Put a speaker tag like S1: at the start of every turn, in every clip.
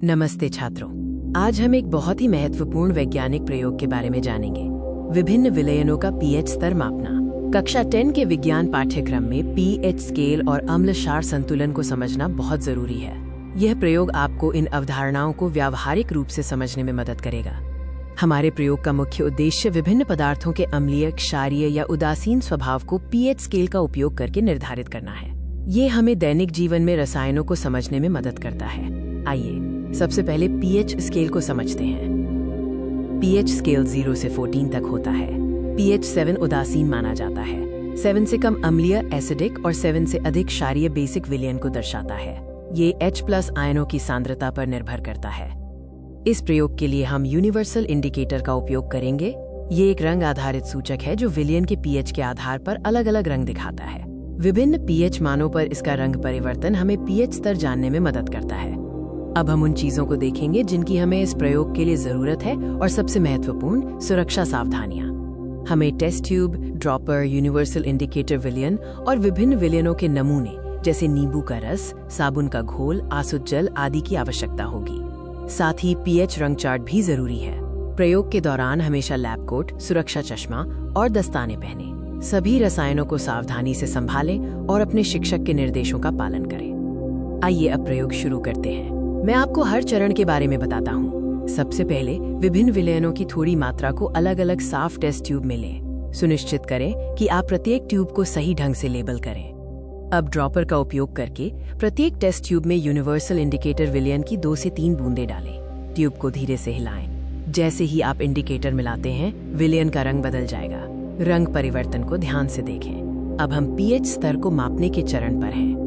S1: नमस्ते छात्रों, आज हम एक बहुत ही महत्वपूर्ण वैज्ञानिक प्रयोग के बारे में जानेंगे। विभिन्न विलयनों का पीएच स्तर मापना। कक्षा 10 के विज्ञान पाठ्यक्रम में पीएच स्केल और अम्ल क्षार संतुलन को समझना बहुत जरूरी है। यह प्रयोग आपको इन अवधारणाओं को व्यावहारिक रूप से समझने में मदद करेगा। हमारे प्रयोग का मुख्य उद्देश्य विभिन्न पदार्थों के अम्लीय, क्षारीय या उदासीन स्वभाव को पीएच स्केल का उपयोग करके निर्धारित करना है। ये हमें दैनिक जीवन में रसायनों को समझने में मदद करता है। आइए सबसे पहले पीएच स्केल को समझते हैं। पीएच स्केल 0 से 14 तक होता है। पीएच 7 उदासीन माना जाता है। 7 से कम अम्लीय एसिडिक और 7 से अधिक क्षारीय बेसिक विलयन को दर्शाता है। ये H+ आयनों की सांद्रता पर निर्भर करता है। इस प्रयोग के लिए हम यूनिवर्सल इंडिकेटर का उपयोग करेंगे। ये एक रंग आधारित सूचक है जो विलयन के पीएच के आधार पर अलग अलग रंग दिखाता है। विभिन्न पीएच मानों पर इसका रंग परिवर्तन हमें पीएच स्तर जानने में मदद करता है। अब हम उन चीजों को देखेंगे जिनकी हमें इस प्रयोग के लिए जरूरत है और सबसे महत्वपूर्ण सुरक्षा सावधानियां। हमें test tube, dropper, universal indicator विलयन और विभिन्न विलयनों के नमूने जैसे नींबू का रस, साबुन का घोल, आसुत जल आदि की आवश्यकता होगी। साथ ही पीएच रंग चार्ट भी जरूरी है। प्रयोग के दौरान हमेशा लैब कोट, सुरक्षा चश्मा और दस्ताने पहने। सभी रसायनों को सावधानी से संभालें और अपने शिक्षक के निर्देशों का पालन करें। आइए अब प्रयोग शुरू करते हैं। मैं आपको हर चरण के बारे में बताता हूँ। सबसे पहले विभिन्न विलयनों की थोड़ी मात्रा को अलग अलग साफ टेस्ट ट्यूब में लें। सुनिश्चित करें कि आप प्रत्येक ट्यूब को सही ढंग से लेबल करें। अब ड्रॉपर का उपयोग करके प्रत्येक टेस्ट ट्यूब में यूनिवर्सल इंडिकेटर विलयन की 2 से 3 बूंदें डालें। ट्यूब को धीरे से हिलाएं। जैसे ही आप इंडिकेटर मिलाते हैं, विलयन का रंग बदल जाएगा। रंग परिवर्तन को ध्यान से देखें। अब हम पीएच स्तर को मापने के चरण पर हैं।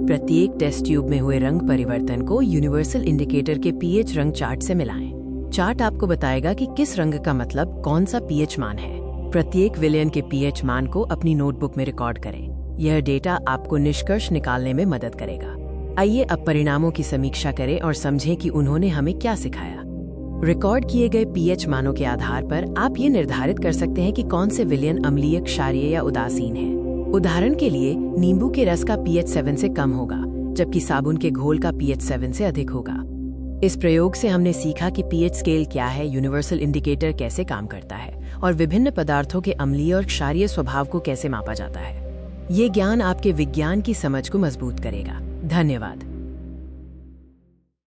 S1: प्रत्येक टेस्ट ट्यूब में हुए रंग परिवर्तन को यूनिवर्सल इंडिकेटर के पीएच रंग चार्ट से मिलाएं। चार्ट आपको बताएगा कि किस रंग का मतलब कौन सा पीएच मान है। प्रत्येक विलयन के पीएच मान को अपनी नोटबुक में रिकॉर्ड करें। यह डेटा आपको निष्कर्ष निकालने में मदद करेगा। आइए अब परिणामों की समीक्षा करें और समझें कि उन्होंने हमें क्या सिखाया। रिकॉर्ड किए गए पीएच मानों के आधार पर आप ये निर्धारित कर सकते हैं कि कौन से विलयन अम्लीय, क्षारीय या उदासीन है। उदाहरण के लिए नींबू के रस का पीएच 7 से कम होगा, जबकि साबुन के घोल का पीएच 7 से अधिक होगा। इस प्रयोग से हमने सीखा कि पीएच स्केल क्या है, यूनिवर्सल इंडिकेटर कैसे काम करता है और विभिन्न पदार्थों के अम्लीय और क्षारीय स्वभाव को कैसे मापा जाता है। ये ज्ञान आपके विज्ञान की समझ को मजबूत करेगा। धन्यवाद।